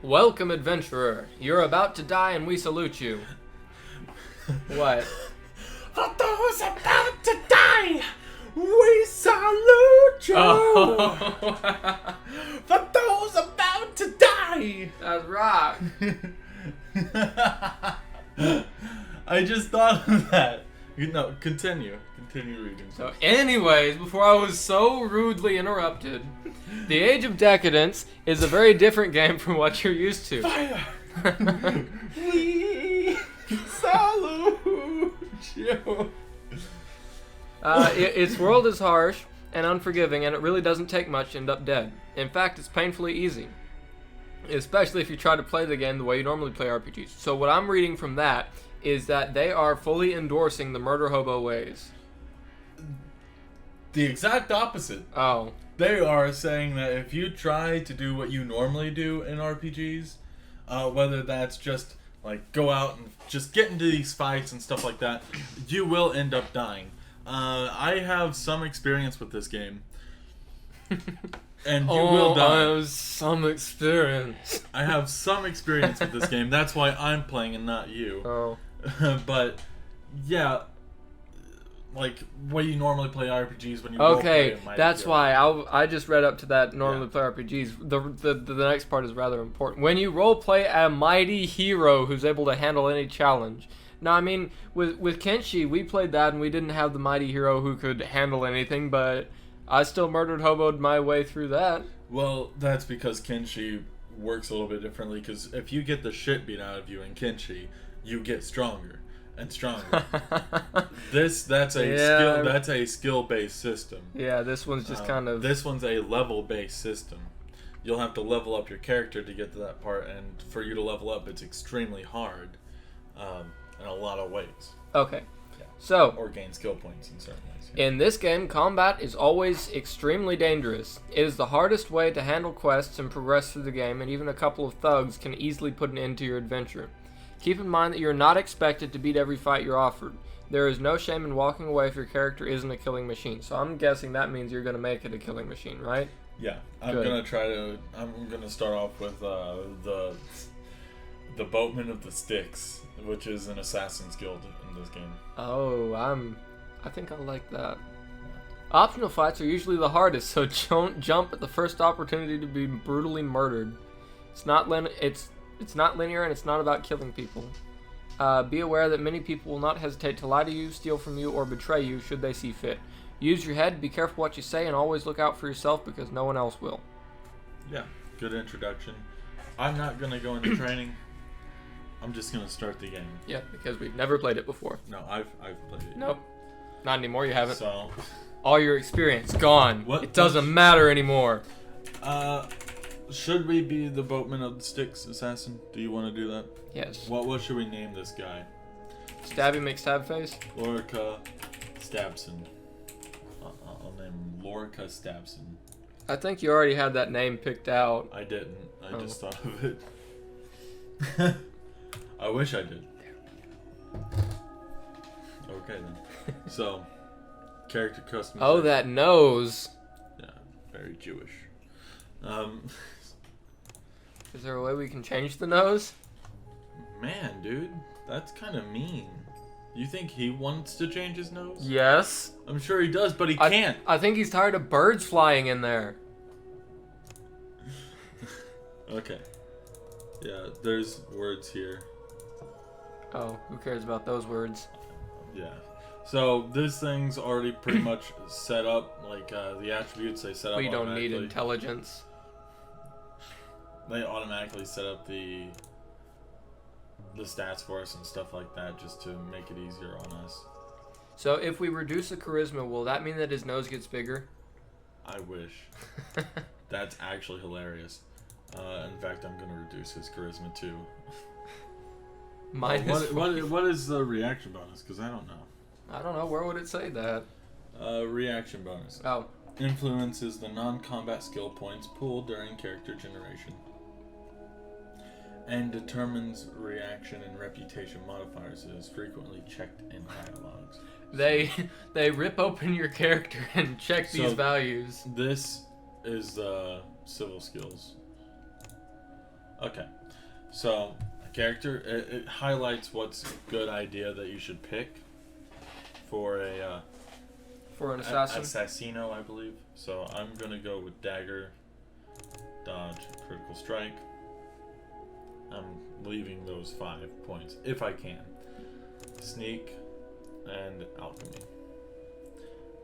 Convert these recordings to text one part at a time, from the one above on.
Welcome, adventurer. You're about to die and we salute you. What? For those about to die, we salute you. Oh. For those about to die. That's right. I just thought of that. No, continue. Continue reading. So anyways, before I was so rudely interrupted, The Age of Decadence is a very different game from what you're used to. Fire! We salute you. Its world is harsh and unforgiving, and it really doesn't take much to end up dead. In fact, it's painfully easy, especially if you try to play the game the way you normally play RPGs. So what I'm reading from that is that they are fully endorsing the murder hobo ways. The exact opposite. Oh. They are saying that if you try to do what you normally do in RPGs, whether that's just like go out and just get into these fights and stuff like that, you will end up dying. I have some experience with this game. And you will die. I have some experience. I have some experience with this game. That's why I'm playing and not you. Oh. But, yeah, like, way you normally play RPGs when you play Okay, that's why I just read up to that normally play RPGs. The next part is rather important. When you roleplay a mighty hero who's able to handle any challenge. Now, I mean, with Kenshi, we played that and we didn't have the mighty hero who could handle anything, but I still murdered hoboed my way through that. Well, that's because Kenshi works a little bit differently, because if you get the shit beat out of you in Kenshi, you get stronger and stronger. That's a skill-based system. Yeah, this one's just kind of... This one's a level-based system. You'll have to level up your character to get to that part, and for you to level up, it's extremely hard in a lot of ways. Okay, so... Or gain skill points in certain ways. In this game, combat is always extremely dangerous. It is the hardest way to handle quests and progress through the game, and even a couple of thugs can easily put an end to your adventure. Keep in mind that you're not expected to beat every fight you're offered. There is no shame in walking away if your character isn't a killing machine. So I'm guessing that means you're going to make it a killing machine, right? Yeah, I'm gonna start off with the Boatman of the Sticks, which is an assassin's guild in this game. Oh, I think I like that. Optional fights are usually the hardest, so don't jump at the first opportunity to be brutally murdered. It's not linear, and it's not about killing people. Be aware that many people will not hesitate to lie to you, steal from you, or betray you should they see fit. Use your head, be careful what you say, and always look out for yourself because no one else will. Yeah, good introduction. I'm not going to go into training. I'm just going to start the game. Yeah, because we've never played it before. No, I've played it. Nope. Not anymore, you haven't. So, all your experience, gone. It doesn't matter anymore. Should we be the Boatman of the Sticks assassin? Do you want to do that? Yes. What should we name this guy? Stabby McStabface? Lorica Stabson. I'll name him Lorica Stabson. I think you already had that name picked out. I didn't. I just thought of it. I wish I did. Okay then. So, character customization. Oh, that nose. Yeah, very Jewish. Is there a way we can change the nose? Man, dude, that's kind of mean. You think he wants to change his nose? Yes. I'm sure he does, but he can't. I think he's tired of birds flying in there. Okay. Yeah, there's words here. Oh, who cares about those words? Yeah. So this thing's already pretty much set up, like the attributes they set up. We don't need intelligence. They automatically set up the stats for us and stuff like that just to make it easier on us. So if we reduce the charisma, will that mean that his nose gets bigger? I wish. That's actually hilarious. In fact, I'm going to reduce his charisma too. What is the reaction bonus? Because I don't know. I don't know. Where would it say that? Reaction bonus. Oh. Influences the non-combat skill points pool during character generation. And determines reaction and reputation modifiers. It is frequently checked in dialogues. They rip open your character and check these values. This is civil skills. Okay. So, a character, it highlights what's a good idea that you should pick for a... For an assassin? Assassino, I believe. So, I'm going to go with Dagger, Dodge, Critical Strike. I'm leaving those 5 points, if I can. Sneak, and Alchemy.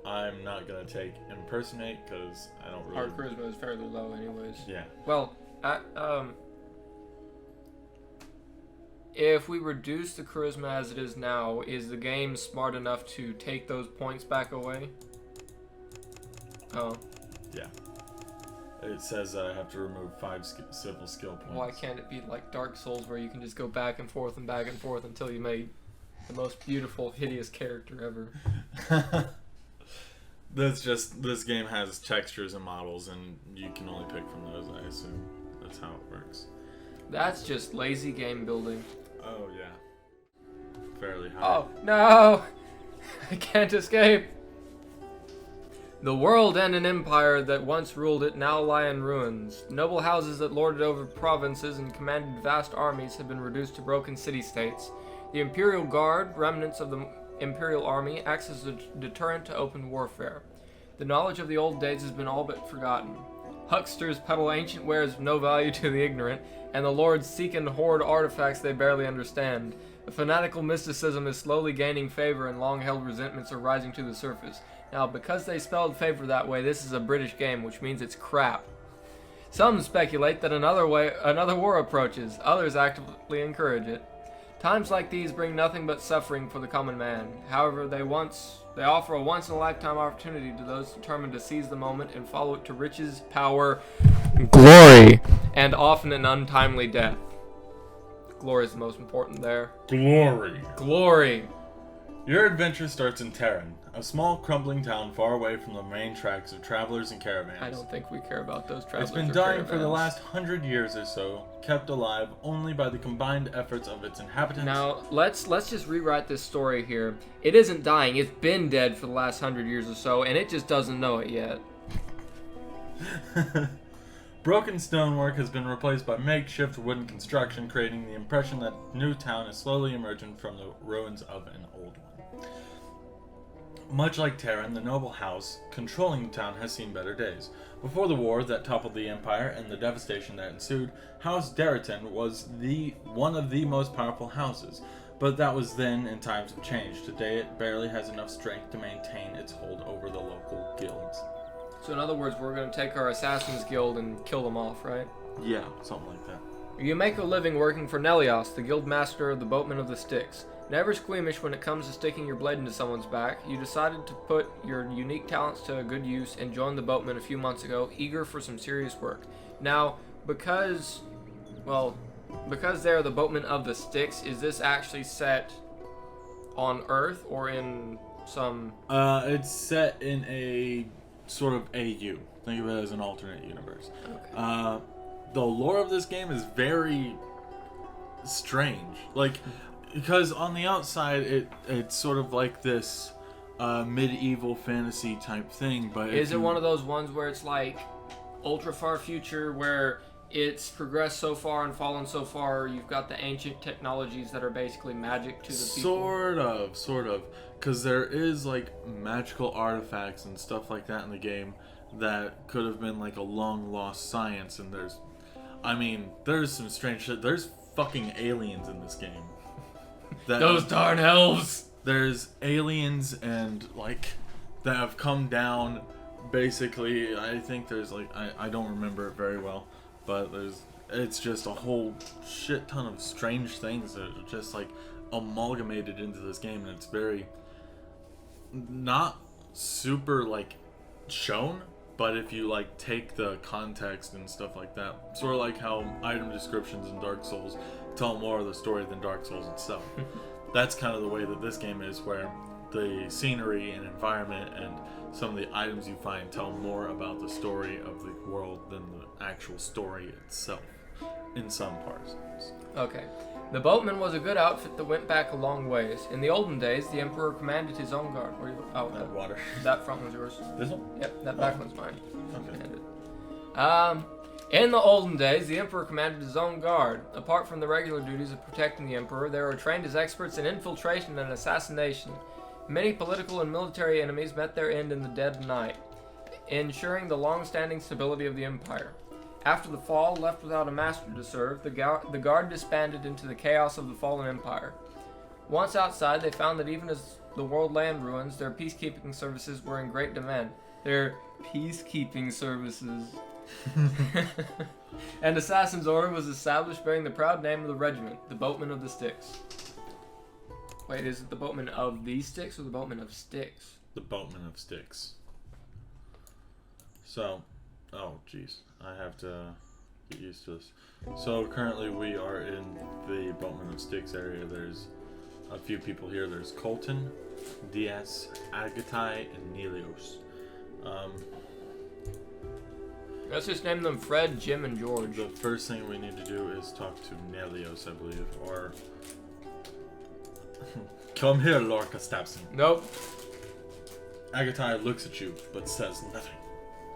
I'm not going to take Impersonate, because I don't really... Our charisma is fairly low anyways. Yeah. Well, if we reduce the charisma as it is now, is the game smart enough to take those points back away? Oh. Yeah. It says that I have to remove 5 civil skill points. Why can't it be like Dark Souls where you can just go back and forth until you made the most beautiful, hideous character ever? This game has textures and models, and you can only pick from those, I assume. That's how it works. That's just lazy game building. Oh, yeah. Fairly high. Oh, no! I can't escape! The world and an empire that once ruled it now lie in ruins. Noble houses that lorded over provinces and commanded vast armies have been reduced to broken city-states. The Imperial Guard, remnants of the Imperial Army, acts as a deterrent to open warfare. The knowledge of the old days has been all but forgotten. Hucksters peddle ancient wares of no value to the ignorant, and the lords seek and hoard artifacts they barely understand. A fanatical mysticism is slowly gaining favor, and long-held resentments are rising to the surface. Now, because they spelled favor that way, this is a British game, which means it's crap. Some speculate that another war approaches. Others actively encourage it. Times like these bring nothing but suffering for the common man. However, they offer a once-in-a-lifetime opportunity to those determined to seize the moment and follow it to riches, power, glory, and often an untimely death. Glory is the most important there. Glory. Glory. Your adventure starts in Terran, a small crumbling town far away from the main tracks of travelers and caravans. I don't think we care about those travelers. It's been dying for the last 100 years or so, kept alive only by the combined efforts of its inhabitants. Now, let's just rewrite this story here. It isn't dying, it's been dead for the last 100 years or so, and it just doesn't know it yet. Broken stonework has been replaced by makeshift wooden construction, creating the impression that new town is slowly emerging from the ruins of an old one. Much like Terran, the noble house controlling the town has seen better days. Before the war that toppled the empire and the devastation that ensued, House Deriton was one of the most powerful houses. But that was then, in times of change. Today it barely has enough strength to maintain its hold over the local guilds. So in other words, we're going to take our Assassin's Guild and kill them off, right? Yeah, something like that. You make a living working for Nelios, the guild master of the Boatmen of the Styx. Never squeamish when it comes to sticking your blade into someone's back, you decided to put your unique talents to good use and joined the Boatmen a few months ago, eager for some serious work. Now, because they're the Boatmen of the Styx, is this actually set on Earth or in some... It's set in a sort of AU. Think of it as an alternate universe. Okay. The lore of this game is very strange. Because on the outside, it's sort of like this medieval fantasy type thing, but is it one of those ones where it's like ultra far future, where it's progressed so far and fallen so far, you've got the ancient technologies that are basically magic to the people? Sort of. Because there is like magical artifacts and stuff like that in the game that could have been like a long lost science, and there's some strange shit. There's fucking aliens in this game. Those darn elves! There's aliens and that have come down. Basically, I think there's I don't remember it very well, but it's just a whole shit ton of strange things that are just amalgamated into this game, and it's very not super shown. But if you take the context and stuff like that, sort of like how item descriptions in Dark Souls tell more of the story than Dark Souls itself. That's kind of the way that this game is, where the scenery and environment and some of the items you find tell more about the story of the world than the actual story itself, in some parts. Okay. The Boatman was a good outfit that went back a long ways. In the olden days, the Emperor commanded his own guard. Where you? Oh, that water. That front one's yours. This one? Yep, that back one's mine. Okay. In the olden days, the Emperor commanded his own guard. Apart from the regular duties of protecting the Emperor, they were trained as experts in infiltration and assassination. Many political and military enemies met their end in the dead of night, ensuring the long-standing stability of the Empire. After the fall, left without a master to serve, the guard disbanded into the chaos of the fallen Empire. Once outside, they found that even as the world lay in ruins, their peacekeeping services were in great demand. Their peacekeeping services. An assassin's order was established bearing the proud name of the regiment, the Boatmen of the Styx. Wait, is it the Boatmen of the Styx or the Boatmen of Styx? The Boatmen of Styx. So, oh jeez, I have to get used to this. So currently we are in the Boatmen of Styx area. There's a few people here. There's Colton, Diaz, Agatai, and Nelios. Let's just name them Fred, Jim, and George. The first thing we need to do is talk to Nelios, I believe, or... Come here, Lorca Stabson. Nope. Agatai looks at you, but says nothing.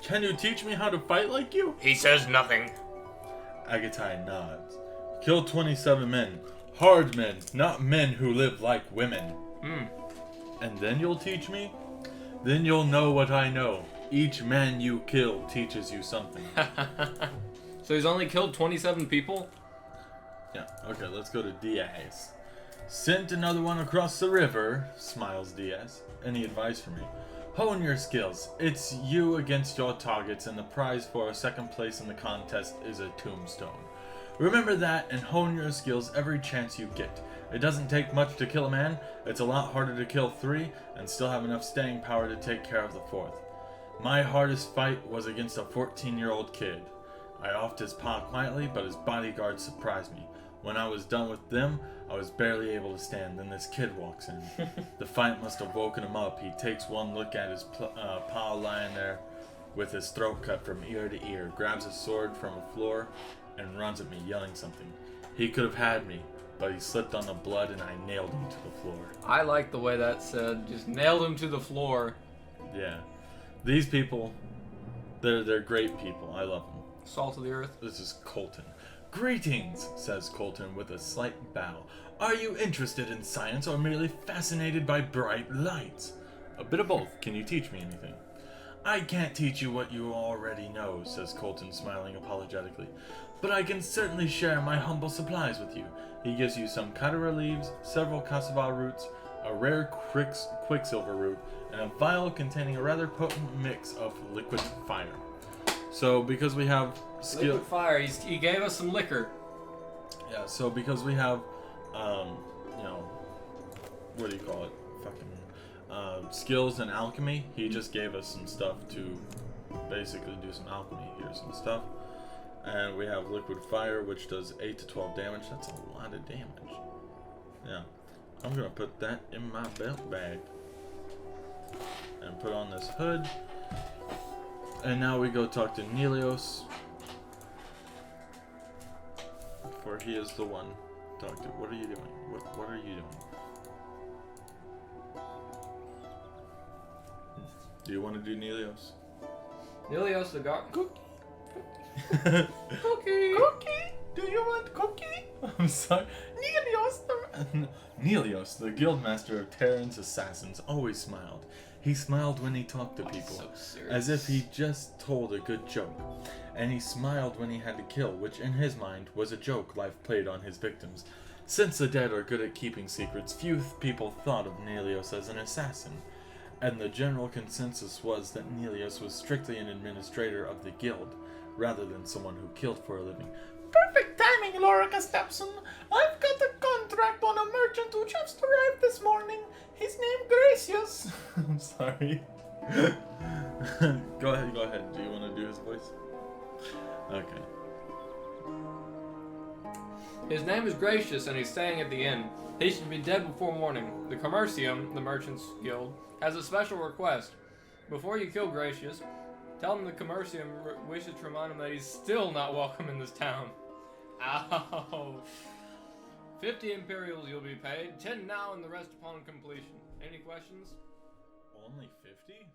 Can you teach me how to fight like you? He says nothing. Agatai nods. Kill 27 men. Hard men, not men who live like women. And then you'll teach me? Then you'll know what I know. Each man you kill teaches you something. So he's only killed 27 people? Yeah, okay, let's go to Diaz. Sent another one across the river, smiles Diaz. Any advice for me? Hone your skills. It's you against your targets, and the prize for a second place in the contest is a tombstone. Remember that and hone your skills every chance you get. It doesn't take much to kill a man. It's a lot harder to kill 3 and still have enough staying power to take care of the 4th. My hardest fight was against a 14-year-old kid. I offed his paw quietly, but his bodyguards surprised me. When I was done with them, I was barely able to stand. Then this kid walks in. The fight must have woken him up. He takes one look at his paw lying there with his throat cut from ear to ear, grabs his sword from the floor, and runs at me, yelling something. He could have had me, but he slipped on the blood and I nailed him to the floor. I like the way that said. Just nailed him to the floor. Yeah. These people, they're great people. I love them. Salt of the earth. This is Colton. Greetings, says Colton with a slight bow. Are you interested in science or merely fascinated by bright lights? A bit of both. Can you teach me anything? I can't teach you what you already know, says Colton, smiling apologetically. But I can certainly share my humble supplies with you. He gives you some Katara leaves, several cassava roots, a rare quicksilver root, and a vial containing a rather potent mix of liquid fire. So because we have skill... Liquid fire. He gave us some liquor. Yeah, so because we have, you know, what do you call it? Fucking skills in alchemy, he just gave us some stuff to basically do some alchemy. Here's some stuff. And we have liquid fire, which does 8 to 12 damage. That's a lot of damage. Yeah. I'm going to put that in my belt bag. And put on this hood. And now we go talk to Nelios. For he is the one to talk to. What are you doing? What are you doing? Do you want to do Nelios? Nelios the god. Cookie. Cookie. Cookie. Do you want cookie? I'm sorry. Nelios, the guildmaster of Terran's assassins, always smiled. He smiled when he talked to people, So as if he just told a good joke. And he smiled when he had to kill, which in his mind was a joke life played on his victims. Since the dead are good at keeping secrets, few people thought of Nelios as an assassin. And the general consensus was that Nelios was strictly an administrator of the guild, rather than someone who killed for a living. Perfect timing, Lorica Stepson. I've got a contract on a merchant who just arrived this morning. His name Gracious. I'm sorry. Go ahead. Do you want to do his voice? Okay. His name is Gracious, and he's staying at the inn. He should be dead before morning. The Commercium, the Merchants Guild, has a special request. Before you kill Gracious, tell him the Commercium wishes to remind him that he's still not welcome in this town. Ow. 50 Imperials you'll be paid, 10 now and the rest upon completion. Any questions? Only 50?